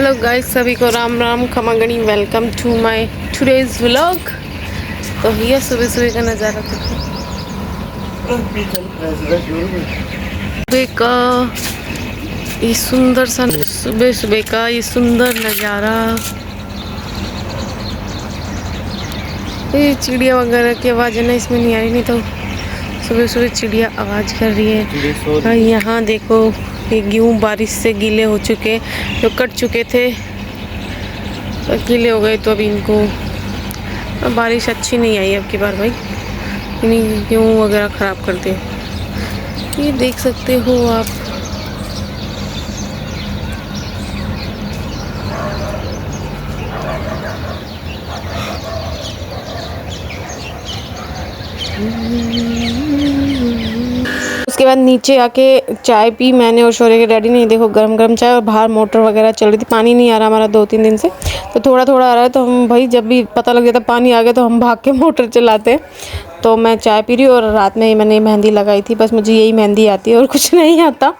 Hello guys, सभी को राम राम खमागणी। Welcome to my today's vlog. तो ये सुबह सुबह का नज़ारा देखो, सुबह का ये सुंदर सा, सुबह सुबह का ये सुंदर नज़ारा। ये चिड़िया वगैरह की आवाज़ है ना, इसमें नहीं आ रही, नहीं तो सुबह सुबह चिड़िया आवाज़ कर रही है। यहाँ देखो, ये गेहूँ बारिश से गीले हो चुके, जो कट चुके थे तो गीले हो गए। तो अब इनको, अब बारिश अच्छी नहीं आई अब की बार भाई, इन्हीं गेहूँ वगैरह ख़राब कर दे। ये देख सकते हो आप। उसके बाद नीचे आके चाय पी मैंने और शौर्य के डैडी ने। देखो गरम गरम चाय, और बाहर मोटर वगैरह चल रही थी। पानी नहीं आ रहा हमारा 2-3 दिन से, तो थोड़ा थोड़ा आ रहा है। तो हम भाई जब भी पता लग जाता पानी आ गया तो हम भाग के मोटर चलाते हैं। तो मैं चाय पी रही हूँ, और रात में ही मैंने मेहंदी लगाई थी। बस मुझे यही मेहंदी आती है और कुछ नहीं आता।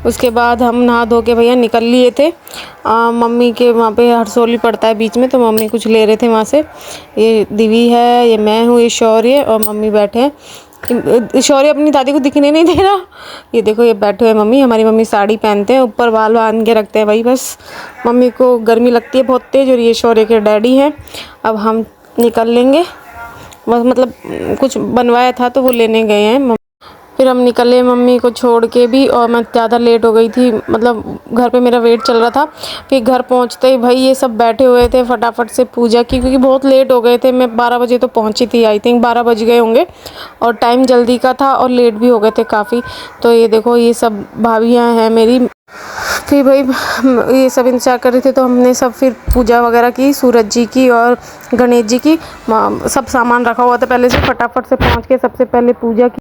उसके बाद हम नहा धो के भैया निकल लिए थे। मम्मी के वहाँ पे हरसोली पड़ता है बीच में, तो मम्मी कुछ ले रहे थे वहाँ से। ये दिवी है, ये मैं हूँ, ये शौर्य और मम्मी बैठे हैं। शौर्य अपनी दादी को दिखने नहीं दे रहा। ये देखो, ये बैठे हुए मम्मी। हमारी मम्मी साड़ी पहनते हैं, ऊपर बाल बांध के रखते हैं भाई। बस मम्मी को गर्मी लगती है बहुत तेज़। और ये शौर्य के डैडी हैं। अब हम निकल लेंगे, बस मतलब कुछ बनवाया था तो वो लेने गए हैं। फिर हम निकले मम्मी को छोड़ के भी, और मैं ज़्यादा लेट हो गई थी, मतलब घर पे मेरा वेट चल रहा था। फिर घर पहुंचते ही भाई ये सब बैठे हुए थे, फटाफट से पूजा की, क्योंकि बहुत लेट हो गए थे। मैं 12 बजे तो पहुंची थी, आई थिंक 12 बज गए होंगे, और टाइम जल्दी का था और लेट भी हो गए थे काफ़ी। तो ये देखो, ये सब भाभियाँ हैं मेरी। फिर भाई ये सब इंतजार कर रहे थे, तो हमने सब फिर पूजा वगैरह की, सूरज जी की और गणेश जी की। सब सामान रखा हुआ था पहले से, फटाफट से पहुँच के सबसे पहले पूजा की।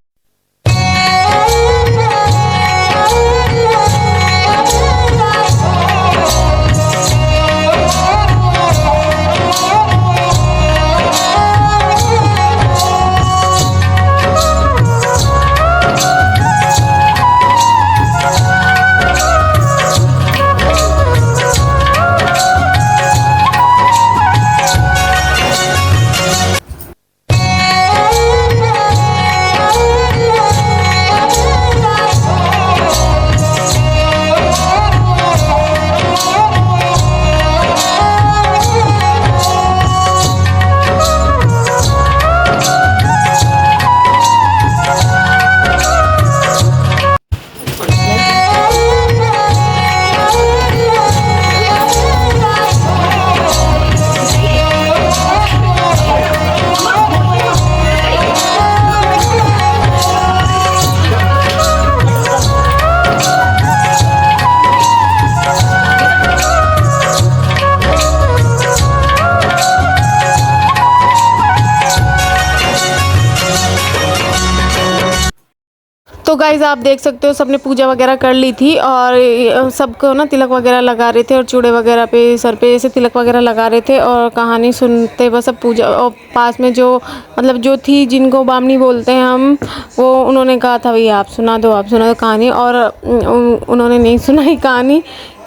तो गाइज़ आप देख सकते हो, सबने पूजा वगैरह कर ली थी, और सबको ना तिलक वगैरह लगा रहे थे, और चूड़े वगैरह पे सर पे ऐसे तिलक वगैरह लगा रहे थे, और कहानी सुनते बस सब पूजा। और पास में जो मतलब जो थी, जिनको बामनी बोलते हैं हम, वो उन्होंने कहा था भैया आप सुना दो कहानी, और उन्होंने नहीं सुनाई कहानी।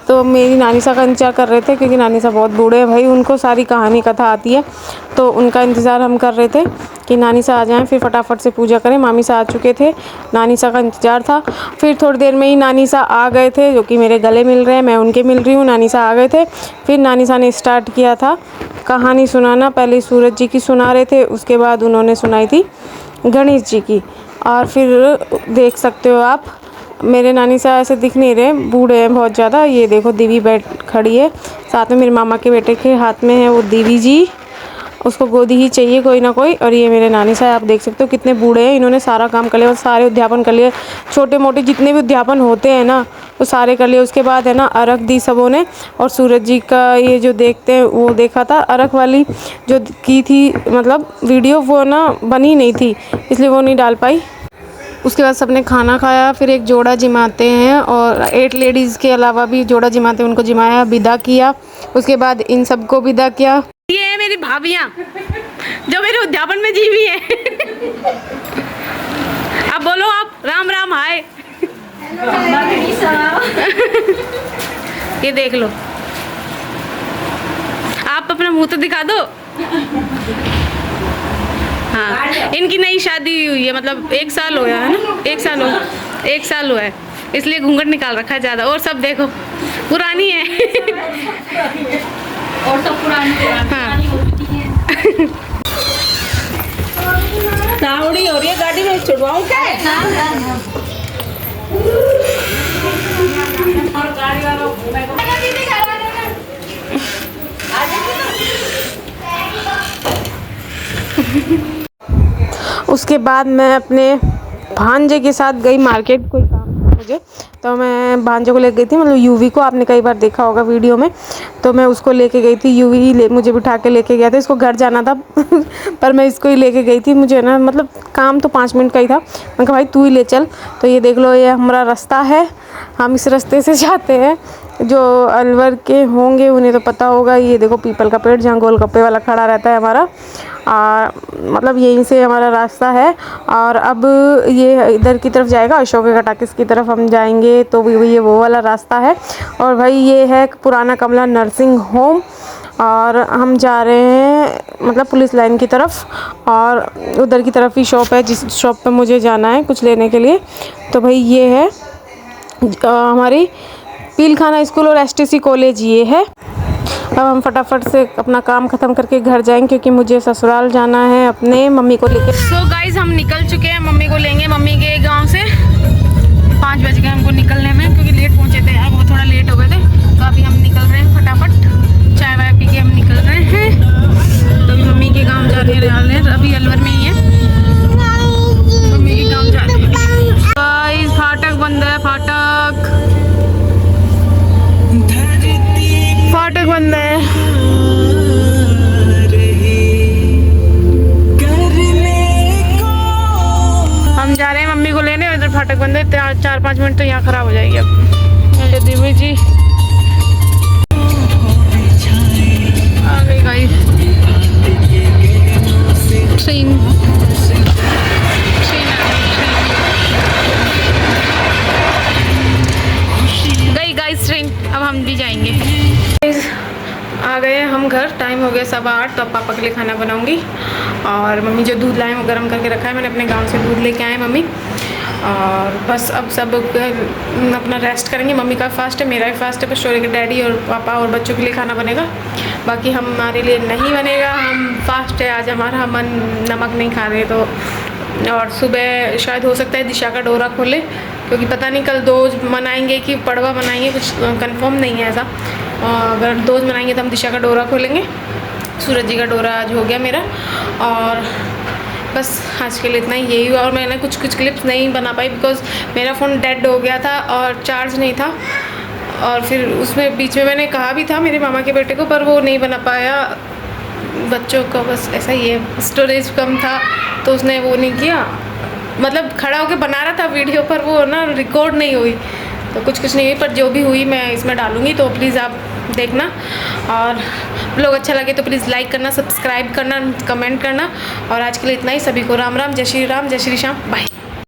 तो मेरी नानी सा का इंतज़ार कर रहे थे, क्योंकि नानी सा बहुत बूढ़े हैं भाई, उनको सारी कहानी कथा आती है। तो उनका इंतज़ार हम कर रहे थे कि नानी सा आ जाएं, फिर फटाफट से पूजा करें। मामी सा आ चुके थे, नानी सा का इंतज़ार था। फिर थोड़ी देर में ही नानी सा आ गए थे, जो कि मेरे गले मिल रहे हैं, मैं उनके मिल रही हूँ। नानी सा आ गए थे। फिर नानी सा ने स्टार्ट किया था कहानी सुनाना। पहले सूरज जी की सुना रहे थे, उसके बाद उन्होंने सुनाई थी गणेश जी की। और फिर देख सकते हो आप, मेरे नानी सा ऐसे दिख नहीं रहे, बूढ़े हैं बहुत ज़्यादा। ये देखो दीवी बैठ खड़ी है, साथ में मेरे मामा के बेटे के हाथ में है वो दीवी जी, उसको गोदी ही चाहिए कोई ना कोई। और ये मेरे नानी साहब, आप देख सकते हो कितने बूढ़े हैं, इन्होंने सारा काम कर लिया, सारे उद्यापन कर लिए, छोटे मोटे जितने भी उद्यापन होते हैं ना वो सारे कर लिए। उसके बाद है ना अर्घ दी सबों ने, और सूरज जी का ये जो देखते हैं वो देखा था। अर्घ वाली जो की थी मतलब वीडियो, वो ना बनी नहीं थी, इसलिए वो नहीं डाल पाई। उसके बाद सबने खाना खाया, फिर एक जोड़ा जिमाते हैं, और 8 लेडीज़ के अलावा भी जोड़ा जिमाते हैं, उनको जिमाया, विदा किया। उसके बाद इन सबको विदा किया। ये है मेरी भाभियाँ जो मेरे उद्यापन में जीवी है। अब बोलो आप, राम राम हाय। ये देख लो, मुंह तो दिखा दो। हाँ, इनकी नई शादी हुई है, मतलब 1 साल हुआ है ना, 1 साल हुआ है, इसलिए घूंघट निकाल रखा है ज़्यादा। और सब देखो पुरानी है। और सब पुरानी हाँ। तावड़ी हो रही है, गाड़ी में छुड़वाऊं क्या? और गाड़ी वालों उसके बाद मैं अपने भांजे के साथ गई मार्केट, कोई काम था मुझे, तो मैं भांजे को लेके गई थी, मतलब यूवी को, आपने कई बार देखा होगा वीडियो में। तो मैं उसको लेके गई थी, यूवी मुझे बिठा के लेके गया था, इसको घर जाना था पर मैं इसको ही लेके गई थी। मुझे ना मतलब काम तो 5 मिनट का ही था, मैं कहा भाई तू ही ले चल। तो ये देख लो, ये हमारा रास्ता है, हम इस रास्ते से जाते हैं। जो अलवर के होंगे उन्हें तो पता होगा, ये देखो पीपल का पेड़ जहाँ गोलगप्पे वाला खड़ा रहता है हमारा, मतलब यहीं से हमारा रास्ता है। और अब ये इधर की तरफ जाएगा, अशोक का टाकिस की तरफ हम जाएंगे, तो ये वो वाला रास्ता है। और भाई ये है पुराना कमला नर्सिंग होम, और हम जा रहे हैं मतलब पुलिस लाइन की तरफ, और उधर की तरफ ही शॉप है जिस शॉप पे मुझे जाना है कुछ लेने के लिए। तो भाई ये है हमारी पीलखाना स्कूल और एसटीसी कॉलेज ये है। अब हम फटाफट से अपना काम ख़त्म करके घर जाएंगे, क्योंकि मुझे ससुराल जाना है अपने मम्मी को लेके। सो गाइज हम निकल चुके हैं, मम्मी को लेंगे मम्मी के गांव से। 5 बज गए हमको निकलने में, क्योंकि लेट पहुंचे थे, अब वो थोड़ा लेट हो गए थे। तो अभी हम निकल रहे हैं फटाफट, चाय वाय पी के हम निकल रहे हैं। तो अभी मम्मी के गाँव जा रहे हैं, अभी अलवर में ही है, मम्मी के गाँव जा रहे हैं। गाइज फाटक बंद है, फाटक बंद है। हम जा रहे हैं मम्मी को लेने, इधर फाटक बंद है, 4-5 मिनट तो यहाँ खराब हो जाएगी। अब दिव्य जी आ गई गाइस, ट्रेन गई गाइस ट्रेन, अब हम भी जाएंगे। आ गए हम घर, टाइम हो गया 7:15, तो अब पापा के लिए खाना बनाऊंगी। और मम्मी जो दूध लाए वो गर्म करके रखा है, मैंने अपने गांव से दूध लेके आए मम्मी। और बस अब सब अपना रेस्ट करेंगे। मम्मी का फास्ट है, मेरा भी फास्ट है, बस शोरे के डैडी और पापा और बच्चों के लिए खाना बनेगा, बाकी हमारे लिए नहीं बनेगा। हम फास्ट है आज, हमारा हम नमक नहीं खा रहे। तो और सुबह शायद हो सकता है दिशा का डोरा खोले, क्योंकि पता नहीं कल दोज मनाएंगे कि पड़वा मनाएंगे, कुछ कंफर्म नहीं है ऐसा। अगर दोज मनाएंगे तो हम दिशा का डोरा खोलेंगे। सूरज जी का डोरा आज हो गया मेरा। और बस आज के लिए इतना ही, यही हुआ। और मैंने कुछ क्लिप्स नहीं बना पाई, बिकॉज़ मेरा फ़ोन डेड हो गया था और चार्ज नहीं था। और फिर उसमें बीच में मैंने कहा भी था मेरे मामा के बेटे को, पर वो नहीं बना पाया। बच्चों का बस ऐसा ही है, स्टोरेज कम था तो उसने वो नहीं किया, मतलब खड़ा होकर बना रहा था वीडियो, पर वो ना रिकॉर्ड नहीं हुई। तो कुछ नहीं हुई, पर जो भी हुई मैं इसमें डालूँगी, तो प्लीज़ आप देखना। और ब्लॉग अच्छा लगे तो प्लीज़ लाइक करना, सब्सक्राइब करना, कमेंट करना। और आज के लिए इतना ही, सभी को राम राम, जय श्री राम, जय श्री श्याम, बाय।